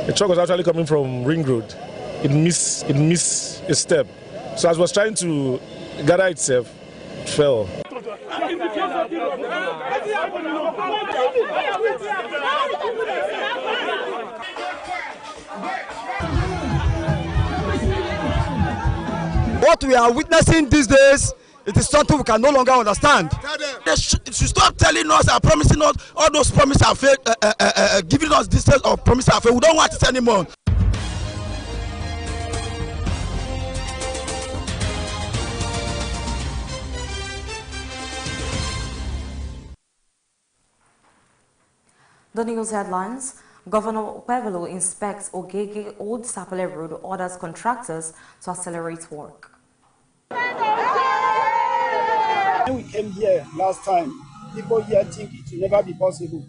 The truck was actually coming from Ring Road. It missed a step. So as it was trying to gather itself, it fell. What we are witnessing these days, it is something we can no longer understand. They should stop telling us and promising us all those promises are fake, giving us this sense of promises are fake. We don't want it anymore. The news headlines. Governor Pevelo inspects Ogege Old Sapele Road, orders contractors to accelerate work. When we came here last time, people here think it will never be possible.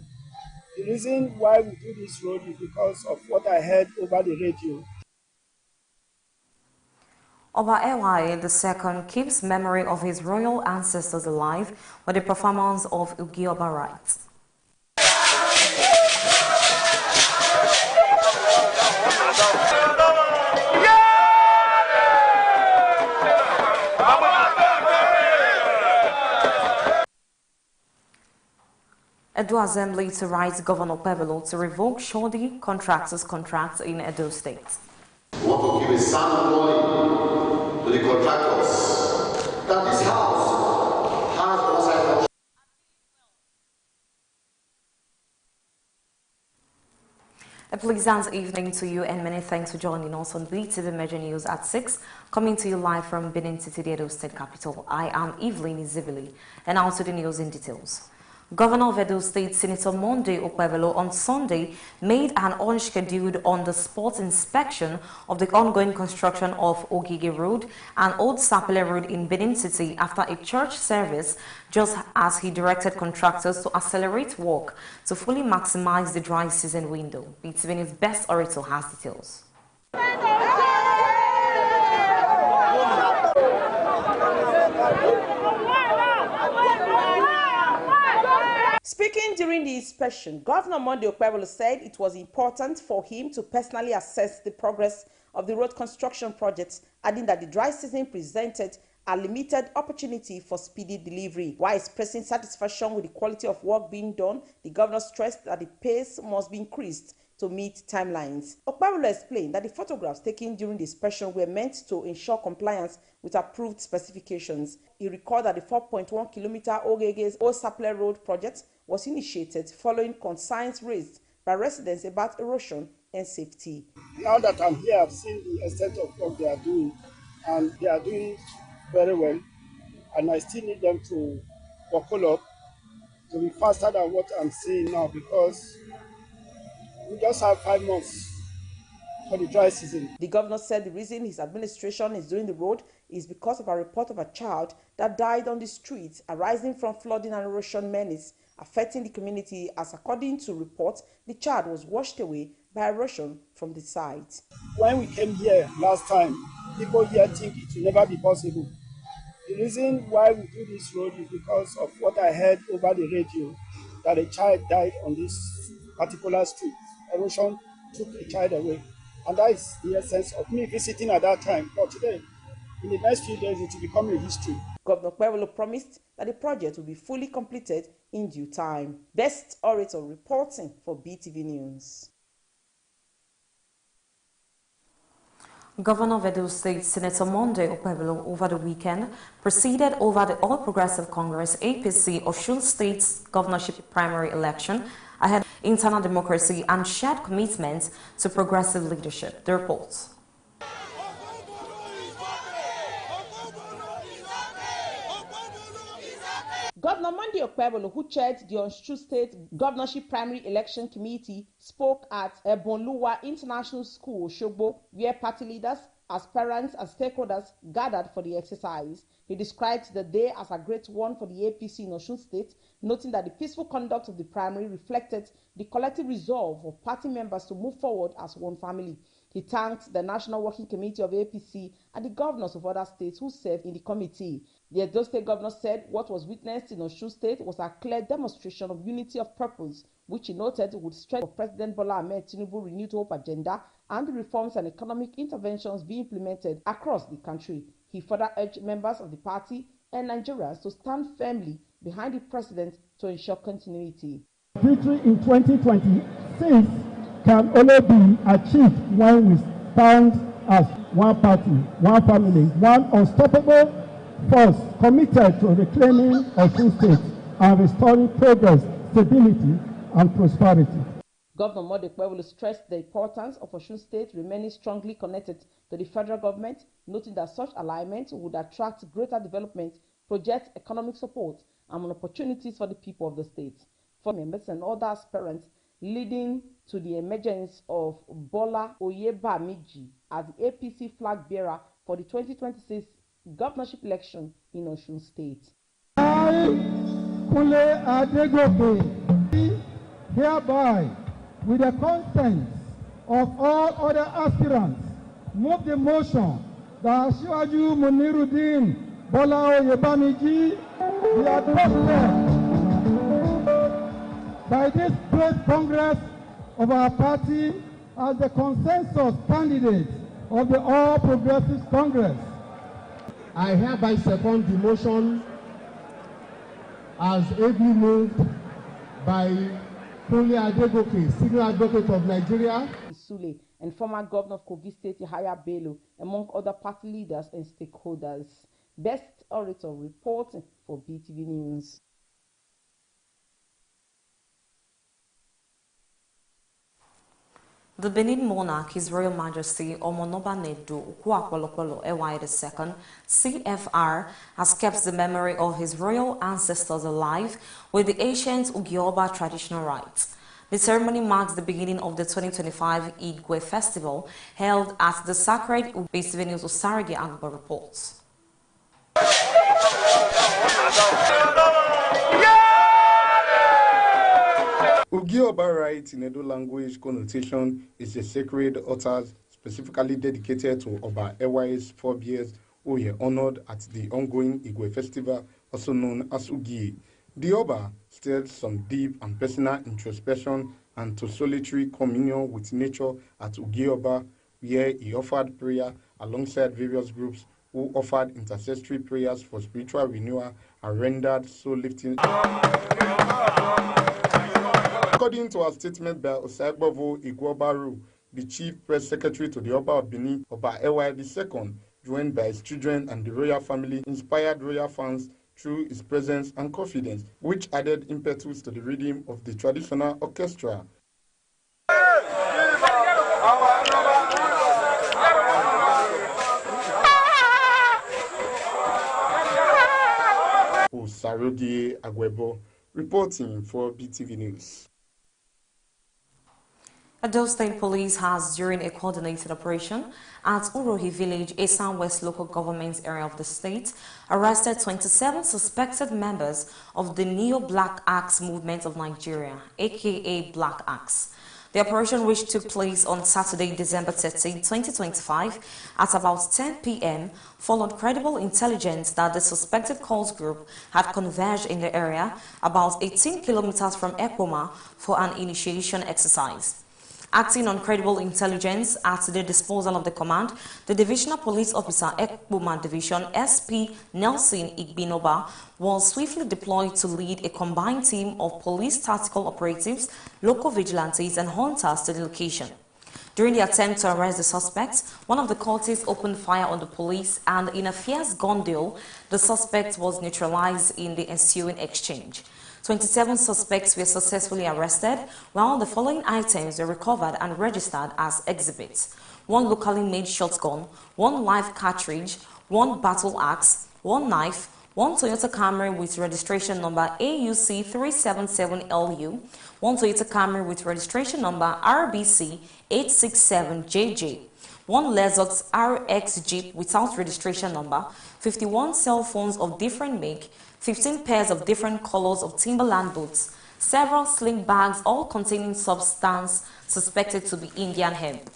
The reason why we do this road is because of what I heard over the radio. Oba Ewaye II keeps memory of his royal ancestors alive with the performance of Ugi Oba rites. Edo Assembly to write Governor Pevelo to revoke Shoddy contractors' contracts in Edo State. We want to give a sound warning to the contractors that this house has oversight. A pleasant evening to you and many thanks for joining us on Beetv Major News at 6, coming to you live from Benin City, the Edo State capital. I am Evelyn Izibili, and now to the news in details. Governor of Edo State, Senator Monday Okpebholo, on Sunday made an unscheduled on-the-spot inspection of the ongoing construction of Ogige Road and Old Sapele Road in Benin City after a church service, just as he directed contractors to accelerate work to fully maximize the dry season window. Beetv Best Orator has details. Speaking during the inspection, Governor Monday Okpebholo said it was important for him to personally assess the progress of the road construction projects, adding that the dry season presented a limited opportunity for speedy delivery. While expressing satisfaction with the quality of work being done, the governor stressed that the pace must be increased to meet timelines. Okpebholo explained that the photographs taken during the inspection were meant to ensure compliance with approved specifications. He recalled that the 4.1-kilometer Ogege's Old Sapele Road project was initiated following concerns raised by residents about erosion and safety. Now that I'm here, I've seen the extent of what they are doing, and they are doing very well. And I still need them to buckle up to be faster than what I'm seeing now, because we just have 5 months for the dry season. The governor said the reason his administration is doing the road is because of a report of a child that died on the streets arising from flooding and erosion menace affecting the community, as according to reports, the child was washed away by erosion from the site. When we came here last time, people here think it will never be possible. The reason why we do this road is because of what I heard over the radio, that a child died on this particular street. Erosion took a child away. And that is the essence of me visiting at that time. But today, in the next few days, it will become a history. Governor Okpebholo promised that the project will be fully completed in due time. Best Orator reporting for Beetv News. Governor of Edo State, Senator Monday Okpebholo, over the weekend presided over the All Progressive Congress APC Osun State's governorship primary election ahead of internal democracy and shared commitments to progressive leadership. The reports. Governor Monday Okpebholo, who chaired the Osun State Governorship Primary Election Committee, spoke at Ebonluwa International School, Osogbo, where party leaders, aspirants, and stakeholders gathered for the exercise. He described the day as a great one for the APC in Osun State, noting that the peaceful conduct of the primary reflected the collective resolve of party members to move forward as one family. He thanked the National Working Committee of APC and the governors of other states who served in the committee. The Edo State governor said what was witnessed in Osun State was a clear demonstration of unity of purpose, which he noted would strengthen President Bola Ahmed Tinubu's renewed hope agenda and the reforms and economic interventions being implemented across the country. He further urged members of the party and Nigerians to stand firmly behind the president to ensure continuity. Victory in 2026 can only be achieved when we stand as one party, one family, one unstoppable force committed to reclaiming Osun State and restoring progress, stability, and prosperity. Governor Beetv stressed the importance of Osun State remaining strongly connected to the federal government, noting that such alignment would attract greater development, project economic support, and opportunities for the people of the state. For members and other aspirants, leading to the emergence of Bola Oyebamiji as the APC flag bearer for the 2026 governorship election in Osun State. I, Kunle Adegoke, hereby, with the consent of all other aspirants, move the motion that Asiwaju Muniruddin Bola Oyebamiji be adopted by this great Congress of our party as the consensus candidate of the All Progressives Congress. I hereby second the motion as ably moved by Kunle Adegoke, Senior Advocate of Nigeria, Sule, and former Governor of Kogi State Yahaya Bello, among other party leaders and stakeholders. Best Orator reporting for Beetv News. The Benin monarch, His Royal Majesty Omonoba Nedu Ukwakwalokolo Ewaye II, CFR, has kept the memory of his royal ancestors alive with the ancient Ugioba traditional rites. The ceremony marks the beginning of the 2025 Igwe Festival held at the sacred Beetv News Osarige Agbo reports. Ugioba rite in Edo language connotation is a sacred altar specifically dedicated to Oba Ewaye's forebears who were honored at the ongoing Igwe festival, also known as Ugie. The Oba stirred some deep and personal introspection and to solitary communion with nature at Ugioba, where he offered prayer alongside various groups who offered intercessory prayers for spiritual renewal and rendered soul-lifting. According to a statement by Osaibovo Igwobaru, the chief press secretary to the Oba of Benin, Oba Ewaye II, joined by his children and the royal family, inspired royal fans through his presence and confidence, which added impetus to the rhythm of the traditional orchestra. Sarogie Agwebo, reporting for Beetv News. Edo State Police has, during a coordinated operation at Urohi Village, a southwest local government area of the state, arrested 27 suspected members of the Neo-Black Axe movement of Nigeria, aka Black Axe. The operation, which took place on Saturday, December 13, 2025, at about 10 p.m., followed credible intelligence that the suspected cult group had converged in the area about 18 kilometers from Ekpoma for an initiation exercise. Acting on credible intelligence at the disposal of the command, the Divisional Police Officer Ekpoma Division SP Nelson Igbinoba was swiftly deployed to lead a combined team of police tactical operatives, local vigilantes and hunters to the location. During the attempt to arrest the suspects, one of the cultists opened fire on the police, and in a fierce gun duel, the suspect was neutralized in the ensuing exchange. 27 suspects were successfully arrested, while the following items were recovered and registered as exhibits: one locally made shotgun, one live cartridge, one battle axe, one knife, one Toyota Camry with registration number AUC 377LU, one Toyota Camry with registration number RBC 867JJ, one Lexus RX Jeep without registration number, 51 cell phones of different make, 15 pairs of different colors of Timberland boots, several sling bags, all containing substance suspected to be Indian hemp.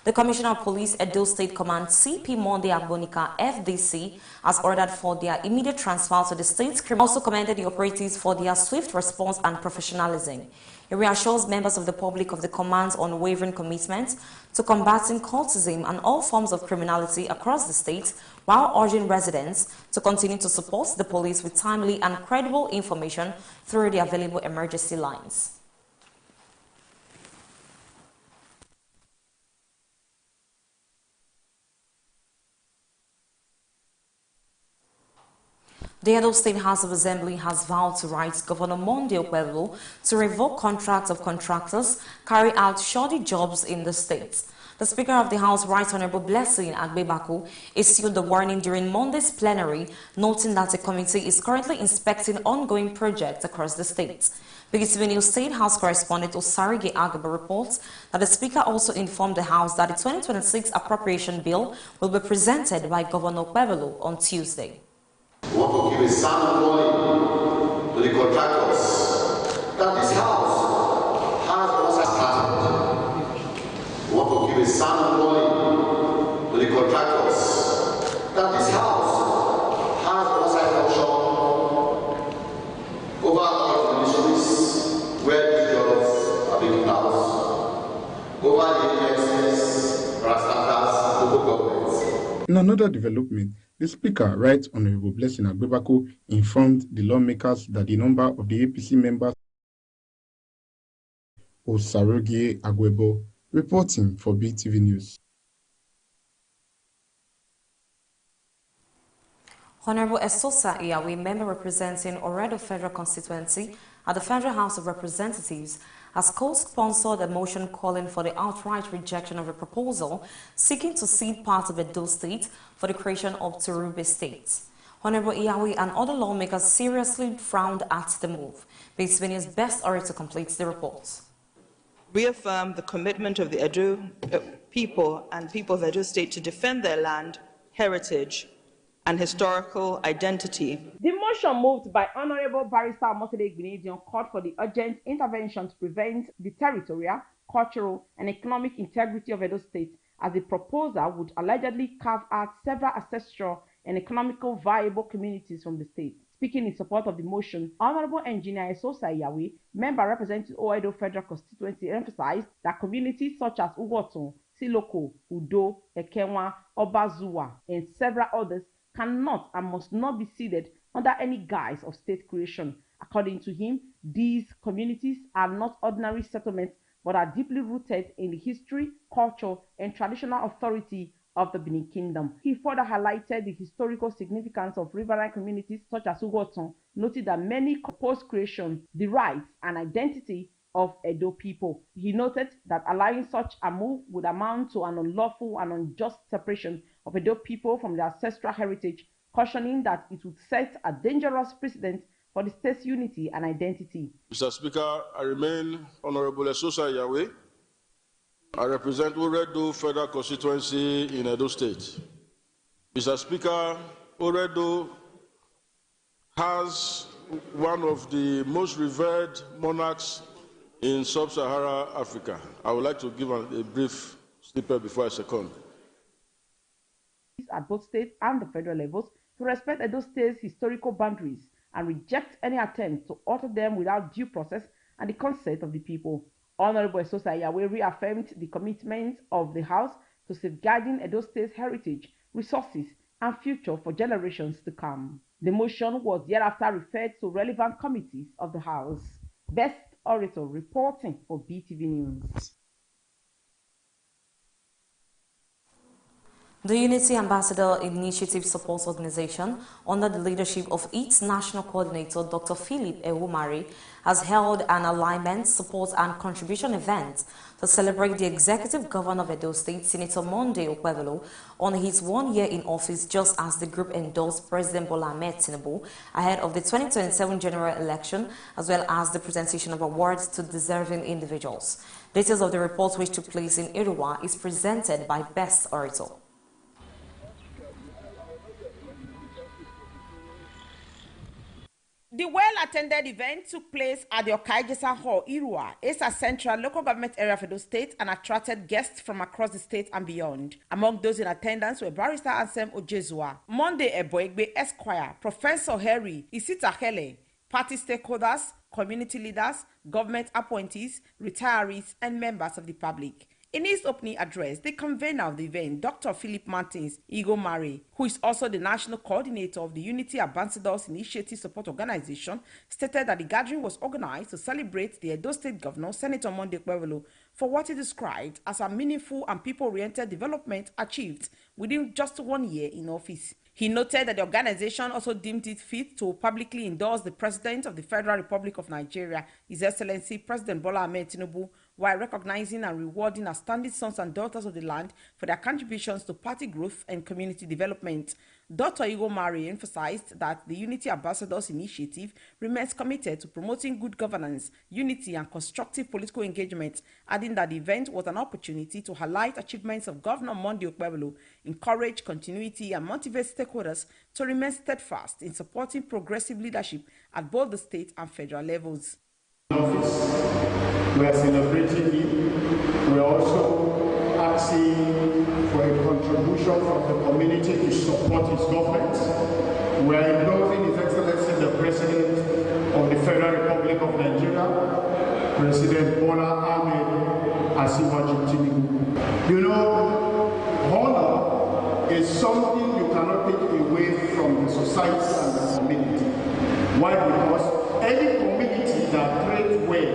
The Commissioner of Police, Edo State Command, CP Monday Agbonika, FDC, has ordered for their immediate transfer to the state's criminal. Also commended the operatives for their swift response and professionalism. He reassures members of the public of the command's unwavering commitment to combating cultism and all forms of criminality across the state, while urging residents to continue to support the police with timely and credible information through the available emergency lines. The Edo State House of Assembly has vowed to write Governor Monday Okpebholo to revoke contracts of contractors carry out shoddy jobs in the state. The Speaker of the House, Right Honorable Blessing Agbebaku, issued the warning during Monday's plenary, noting that a committee is currently inspecting ongoing projects across the state. Beetv News State House correspondent Osarige Agaba reports that the Speaker also informed the House that the 2026 appropriation bill will be presented by Governor Okpebholo on Tuesday. We want to give a sound warning to the contractors that this house has also started. We want to give a sound warning to the contractors that this house has also function over our ministries where these jobs are being housed, over the agencies, parastatals, local governments. In another development, the Speaker, Right Honorable Blessing Agbebaku, informed the lawmakers that the number of the APC members Osarogie Agwebo, reporting for Beetv News. Honorable Esosa Iyawe, member representing Oredo Federal Constituency at the Federal House of Representatives, has co-sponsored a motion calling for the outright rejection of a proposal seeking to cede part of Edo State for the creation of Turube State. Honorable Iyawe and other lawmakers seriously frowned at the move. Beetv News' best orator completes the report. Reaffirm the commitment of the Edo people and people of Edo State to defend their land, heritage, and historical identity. The motion moved by Honorable Barrister Mosede Gbenedion called for the urgent intervention to prevent the territorial, cultural, and economic integrity of Edo State, as the proposal would allegedly carve out several ancestral and economical viable communities from the state. Speaking in support of the motion, Honorable Engineer Esosa Iyawe, member representing Oedo Federal Constituency, emphasized that communities such as Ugoton, Siloko, Udo, Ekenwa, Obazuwa, and several others cannot and must not be ceded under any guise of state creation. According to him, these communities are not ordinary settlements but are deeply rooted in the history, culture, and traditional authority of the Benin Kingdom. He further highlighted the historical significance of riverine communities such as Ugoton, noting that many post-creation the rights and identity of Edo people. He noted that allowing such a move would amount to an unlawful and unjust separation of Edo people from their ancestral heritage, cautioning that it would set a dangerous precedent for the state's unity and identity. Mr. Speaker, I remain Honorable Esosa Iyawe. I represent Oredo Federal Constituency in Edo State. Mr. Speaker, Oredo has one of the most revered monarchs in sub-Saharan Africa. I would like to give a brief snippet before I second. At both state and the federal levels to respect Edo State's historical boundaries and reject any attempt to alter them without due process and the consent of the people. Honorable Esosa Iyawe reaffirmed the commitment of the House to safeguarding Edo State's heritage, resources, and future for generations to come. The motion was thereafter referred to relevant committees of the House. Best orator reporting for Beetv News. The Unity Ambassador Initiative Support Organization, under the leadership of its national coordinator, Dr. Philip Ewumari, has held an alignment, support, and contribution event to celebrate the Executive Governor of Edo State, Senator Monday Okpebholo, on his 1 year in office, just as the group endorsed President Bola Ahmed Tinubu ahead of the 2027 general election, as well as the presentation of awards to deserving individuals. Details of the report, which took place in Iruwa, is presented by Best Orator. The well-attended event took place at the Okaijesa Hall, Irua, Esa Central Local Government Area of Edo State, and attracted guests from across the state and beyond. Among those in attendance were Barrister Ansem Ojezua, Monday Eboegbe Esquire, Professor Harry Isitakele, party stakeholders, community leaders, government appointees, retirees, and members of the public. In his opening address, the convener of the event, Dr. Philip Martins Igomare, who is also the national coordinator of the Unity Ambassadors Initiative Support Organization, stated that the gathering was organized to celebrate the Edo State Governor, Senator Monday Okpebholo, for what he described as a meaningful and people-oriented development achieved within just 1 year in office. He noted that the organization also deemed it fit to publicly endorse the President of the Federal Republic of Nigeria, His Excellency President Bola Ahmed Tinubu, while recognizing and rewarding outstanding sons and daughters of the land for their contributions to party growth and community development. Dr. Igomare emphasized that the Unity Ambassadors Initiative remains committed to promoting good governance, unity, and constructive political engagement, adding that the event was an opportunity to highlight achievements of Governor Monday Okpebholo, encourage continuity, and motivate stakeholders to remain steadfast in supporting progressive leadership at both the state and federal levels. We are celebrating him. We are also asking for a contribution from the community to support his government. We are endorsing His Excellency the President of the Federal Republic of Nigeria, President Bola Ahmed Asiwaju Tinubu. You know, honor is something you cannot take away from the society and the community. Why? Because any community that trades well,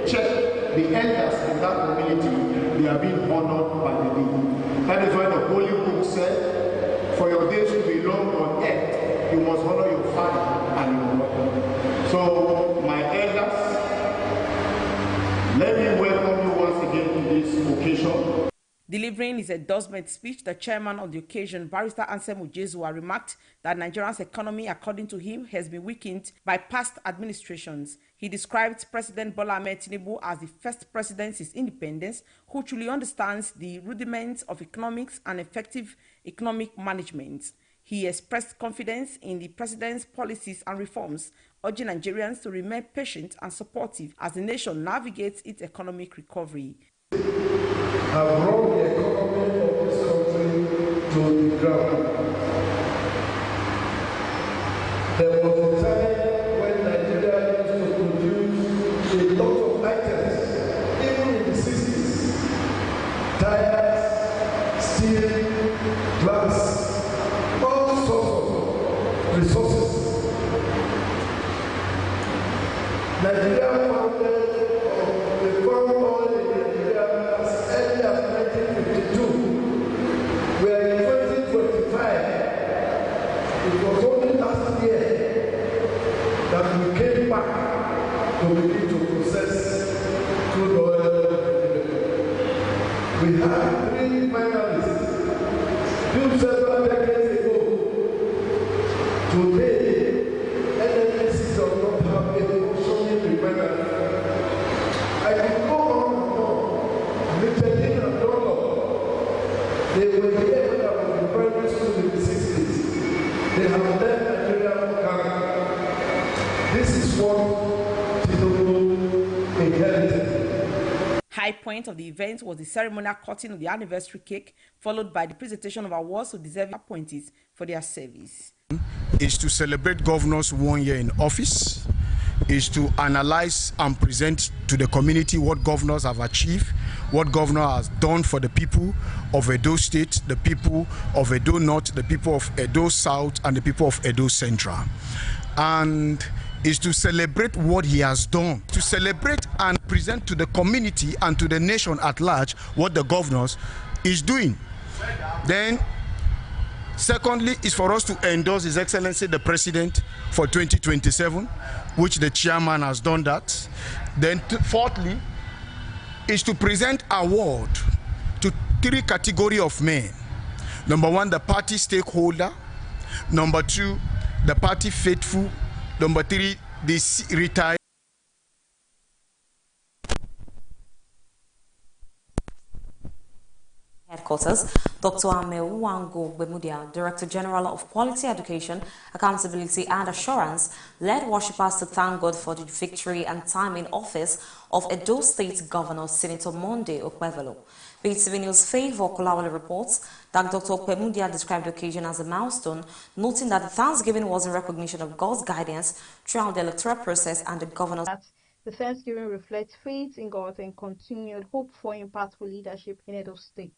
check the elders in that community, they are being honored by the day. That is why the Holy Book said, for your days to be long on earth, you must honor your father and your mother. So, my elders, let me welcome you once again to this occasion. Delivering his endorsement speech, the chairman of the occasion, Barrister Ansem Ojezua, remarked that Nigeria's economy, according to him, has been weakened by past administrations. He described President Bola Ahmed Tinubu as the first president since independence who truly understands the rudiments of economics and effective economic management. He expressed confidence in the president's policies and reforms, urging Nigerians to remain patient and supportive as the nation navigates its economic recovery. Have brought the economy of this country to the ground. There was a time when Nigeria used to produce a lot of items, even in the 60s. Tires, steel, glass, all sorts of resources. Nigeria founded the foreign oil in Nigeria as early as 1952. We are in 2025. It was only last year that we came back to begin to process crude oil. We had 3 refineries built several decades ago. Today, NNPC does not have a functioning refinery. I can go on and on. Michelin and Dunlop, they were here when I was in primary school in the 60s. They have left Nigeria for Ghana. This is what Tinubu inherited. High point of the event was the ceremonial cutting of the anniversary cake, followed by the presentation of awards to deserving appointees for their service. Is to celebrate governors 1 year in office, is to analyze and present to the community what governors have achieved, what governor has done for the people of Edo State, the people of Edo North, the people of Edo South, and the people of Edo Central. And is to celebrate what he has done, to celebrate and present to the community and to the nation at large what the governors is doing. Then, secondly, is for us to endorse His Excellency the President for 2027, which the chairman has done that. Then, fourthly, is to present award to 3 categories of men. Number 1, the party stakeholder. Number 2, the party faithful. Number 3, the retired. headquarters, Dr. Ameuwango Bemudia, Director General of Quality Education, Accountability and Assurance, led worshippers to thank God for the victory and time in office of Edo State Governor Senator Monday Okpebholo. Beetv News Favor Kolawole reports that Dr. Okpemudia described the occasion as a milestone, noting that the Thanksgiving was in recognition of God's guidance throughout the electoral process and the governor's. The Thanksgiving reflects faith in God and continued hope for impactful leadership in Edo State.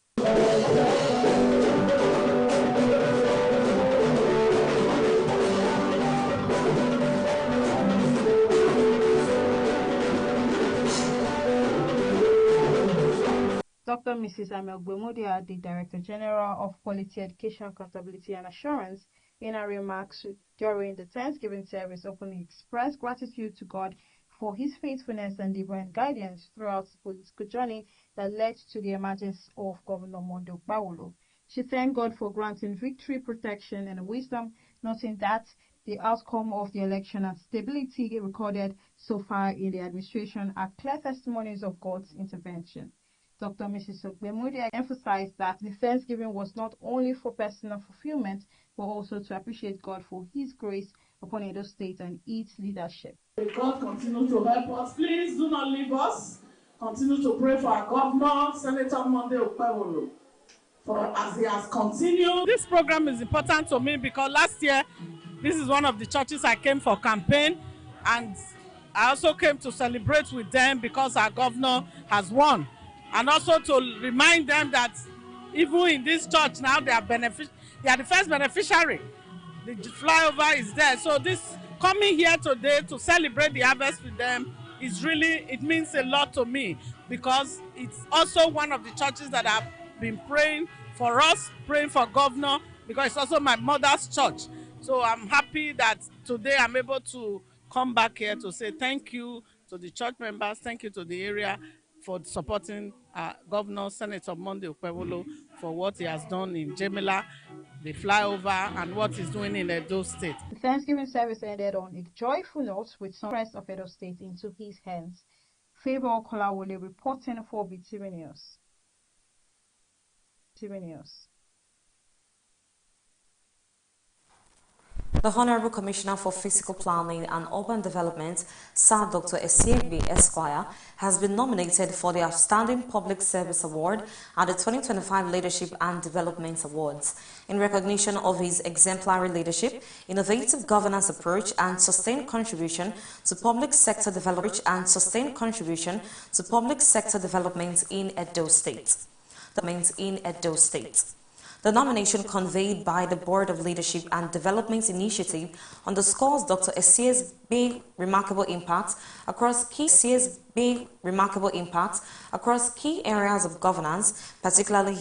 Dr. Mrs. Amel Gbemudia, the Director General of Quality Education, Accountability and Assurance, in her remarks during the Thanksgiving service, openly expressed gratitude to God for his faithfulness and divine guidance throughout the political journey that led to the emergence of Governor Monday Okpebholo. She thanked God for granting victory, protection, and wisdom, noting that the outcome of the election and stability recorded so far in the administration are clear testimonies of God's intervention. Dr. Mrs. Okpemudia emphasized that the Thanksgiving was not only for personal fulfillment, but also to appreciate God for his grace upon Edo State and its leadership. May God continue to help us. Please do not leave us. Continue to pray for our governor, Senator Monday Okpebholo, for as he has continued. This program is important to me because last year, this is one of the churches I came for campaign, and I also came to celebrate with them because our governor has won. And also to remind them that even in this church now, they are the first beneficiary. The flyover is there. So this coming here today to celebrate the harvest with them is really, it means a lot to me because it's also one of the churches that have been praying for us, praying for governor, because it's also my mother's church. So I'm happy that today I'm able to come back here to say thank you to the church members, thank you to the area for supporting Governor Senator Monday Okpebholo for what he has done in Jemila, the flyover, and what he's doing in Edo State. The Thanksgiving service ended on a joyful note with some rest of Edo State into his hands. Favor Kolawole reporting for Beetv News. Beetv News. The Honorable Commissioner for Physical Planning and Urban Development, Sir Dr. Esiegbe Esquire, has been nominated for the Outstanding Public Service Award at the 2025 Leadership and Development Awards in recognition of his exemplary leadership, innovative governance approach, and sustained contribution to public sector development in Edo State. The nomination conveyed by the Board of Leadership and Development Initiative underscores Dr. Esiegbe's remarkable impact across key areas of governance, particularly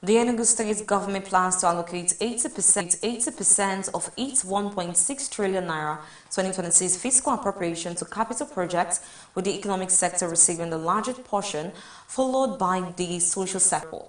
the Enugu State government plans to allocate 80% of its 1.6 trillion naira 2026 fiscal appropriation to capital projects, with the economic sector receiving the largest portion, followed by the social sector.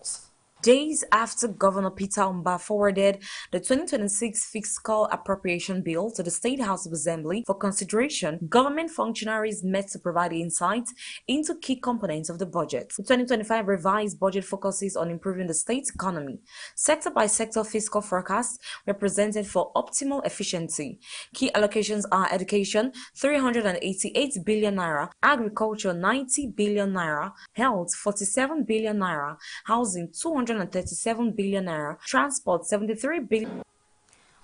Days after Governor Peter Umba forwarded the 2026 fiscal appropriation bill to the State House of Assembly for consideration, government functionaries met to provide insights into key components of the budget. The 2025 revised budget focuses on improving the state's economy. Sector-by-sector fiscal forecasts were presented for optimal efficiency. Key allocations are education, 388 billion naira, agriculture, 90 billion naira, health, 47 billion naira, housing, 237 billion naira, transport, 73 billion.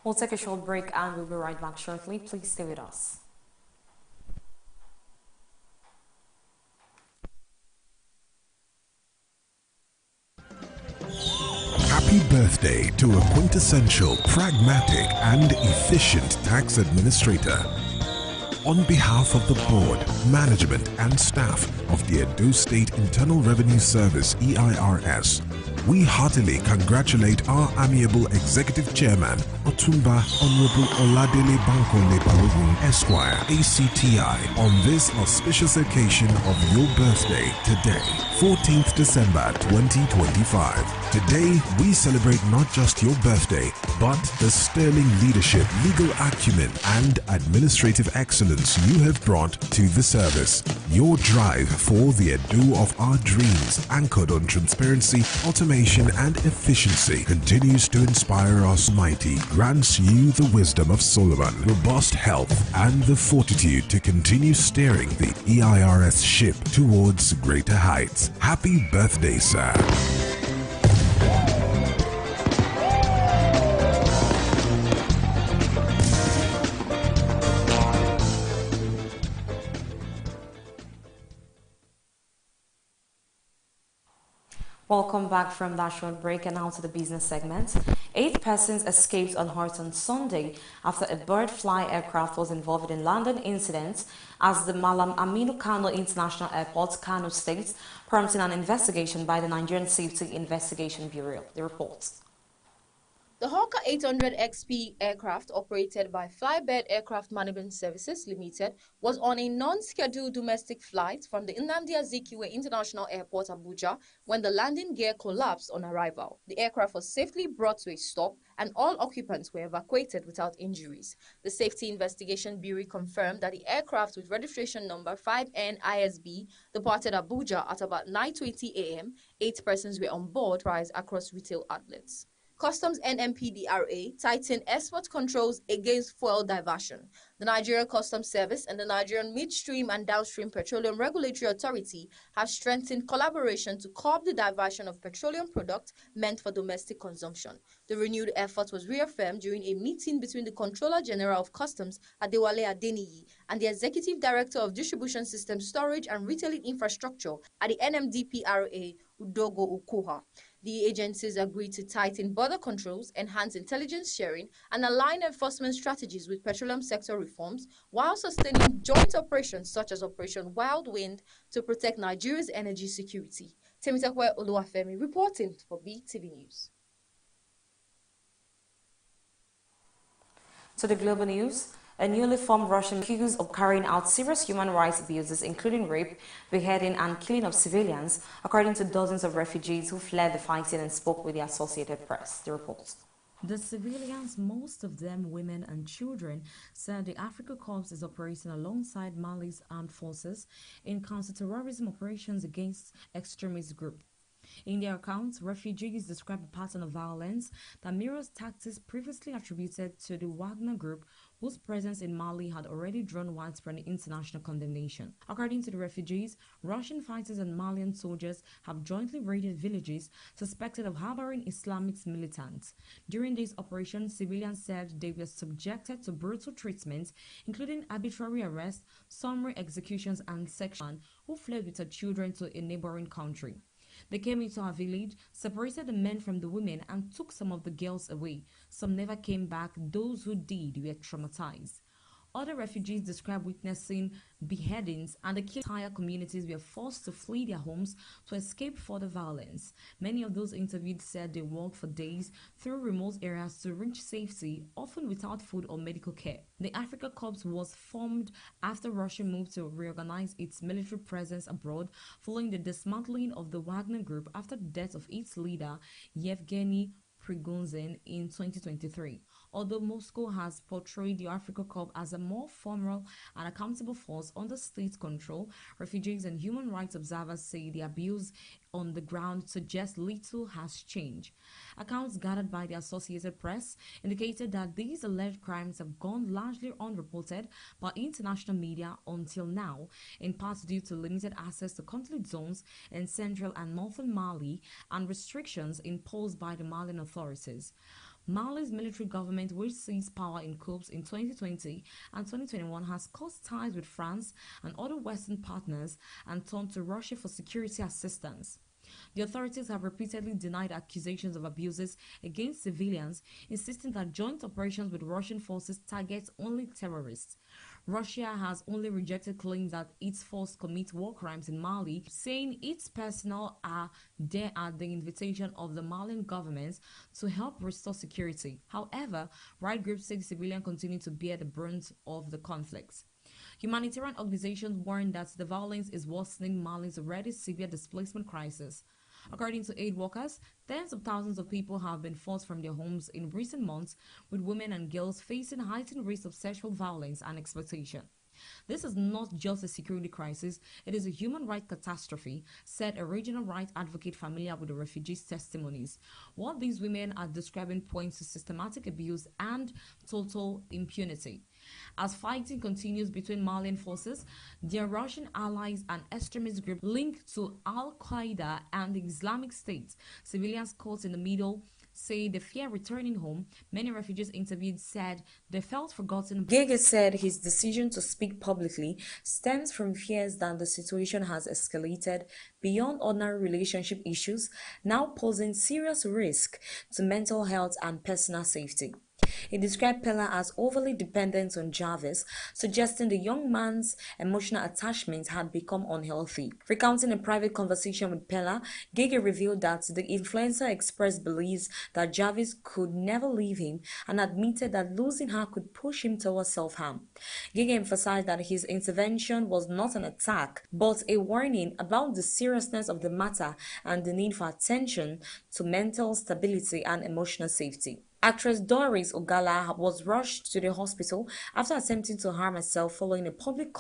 We'll take a short break and we'll be right back shortly. Please stay with us. Happy birthday to a quintessential, pragmatic, and efficient tax administrator. On behalf of the board, management, and staff of the Edo State Internal Revenue Service (EIRS), we heartily congratulate our amiable Executive Chairman, Otumba Honorable Oladele Bankole Balogun Esquire, ACTI, on this auspicious occasion of your birthday today, 14th December 2025. Today, we celebrate not just your birthday, but the sterling leadership, legal acumen, and administrative excellence you have brought to the service. Your drive for the Edo of our dreams, anchored on transparency, automation, and efficiency, continues to inspire us. Mighty grants you the wisdom of Solomon, robust health, and the fortitude to continue steering the EIRS ship towards greater heights. Happy birthday, sir. Welcome back from that short break, and now to the business segment. 8 persons escaped unhurt on Sunday after a bird-fly aircraft was involved in landing incidents at the Malam Aminu Kano International Airport, Kano State, prompting an investigation by the Nigerian Safety Investigation Bureau. The report. The Hawker 800 XP aircraft, operated by Flybird Aircraft Management Services Limited, was on a non-scheduled domestic flight from the Nnamdi Azikiwe International Airport, Abuja, when the landing gear collapsed on arrival. The aircraft was safely brought to a stop, and all occupants were evacuated without injuries. The Safety Investigation Bureau confirmed that the aircraft, with registration number 5NISB, departed Abuja at about 9:20 a.m. 8 persons were on board, priced across retail outlets. Customs NMPDRA tightened export controls against fuel diversion. The Nigerian Customs Service and the Nigerian Midstream and Downstream Petroleum Regulatory Authority have strengthened collaboration to curb the diversion of petroleum products meant for domestic consumption. The renewed effort was reaffirmed during a meeting between the Controller General of Customs, Adewale Adeniyi, and the Executive Director of Distribution Systems, Storage and Retailing Infrastructure at the NMDPRA, Udogo Ukoha. The agencies agreed to tighten border controls, enhance intelligence sharing, and align enforcement strategies with petroleum sector reforms, while sustaining joint operations such as Operation Wild Wind to protect Nigeria's energy security. Temitakwe Oluwafemi reporting for BTV News. To the global news. A newly formed Russian accused of carrying out serious human rights abuses, including rape, beheading, and killing of civilians, according to dozens of refugees who fled the fighting and spoke with the Associated Press. The report. The civilians, most of them women and children, said the Africa Corps is operating alongside Mali's armed forces in counter-terrorism operations against extremist groups. In their accounts, refugees describe a pattern of violence that mirrors tactics previously attributed to the Wagner Group, whose presence in Mali had already drawn widespread international condemnation. According to the refugees, Russian fighters and Malian soldiers have jointly raided villages suspected of harboring Islamic militants. During this operation, civilians said they were subjected to brutal treatment, including arbitrary arrests, summary executions, and section who fled with their children to a neighboring country. They came into our village, separated the men from the women, and took some of the girls away. Some never came back. Those who did were traumatized. Other refugees described witnessing beheadings, and the entire communities were forced to flee their homes to escape further violence. Many of those interviewed said they walked for days through remote areas to reach safety, often without food or medical care. The Africa Corps was formed after Russia moved to reorganize its military presence abroad following the dismantling of the Wagner Group after the death of its leader, Yevgeny Prigozhin, in 2023. Although Moscow has portrayed the Africa Corps as a more formal and accountable force under state control, refugees and human rights observers say the abuse on the ground suggests little has changed. Accounts gathered by the Associated Press indicated that these alleged crimes have gone largely unreported by international media until now, in part due to limited access to conflict zones in central and northern Mali and restrictions imposed by the Malian authorities. Mali's military government, which seized power in coups in 2020 and 2021, has cut ties with France and other Western partners and turned to Russia for security assistance. The authorities have repeatedly denied accusations of abuses against civilians, insisting that joint operations with Russian forces target only terrorists. Russia has only rejected claims that its force commit war crimes in Mali, saying its personnel are there at the invitation of the Malian government to help restore security. However, right groups say civilians continue to bear the brunt of the conflict. Humanitarian organizations warn that the violence is worsening Mali's already severe displacement crisis. According to aid workers, tens of thousands of people have been forced from their homes in recent months, with women and girls facing heightened risks of sexual violence and exploitation. This is not just a security crisis, it is a human rights catastrophe, said a regional rights advocate familiar with the refugees' testimonies. What these women are describing points to systematic abuse and total impunity. As fighting continues between Malian forces, their Russian allies and extremist groups linked to Al-Qaeda and the Islamic State, civilians caught in the middle say they fear returning home. Many refugees interviewed said they felt forgotten. Gege said his decision to speak publicly stems from fears that the situation has escalated beyond ordinary relationship issues, now posing serious risk to mental health and personal safety. He described Pella as overly dependent on Jarvis, suggesting the young man's emotional attachment had become unhealthy. Recounting a private conversation with Pella, Gege revealed that the influencer expressed beliefs that Jarvis could never leave him and admitted that losing her could push him towards self-harm. Gege emphasized that his intervention was not an attack, but a warning about the seriousness of the matter and the need for attention to mental stability and emotional safety. Actress Doris Ogala was rushed to the hospital after attempting to harm herself following a public call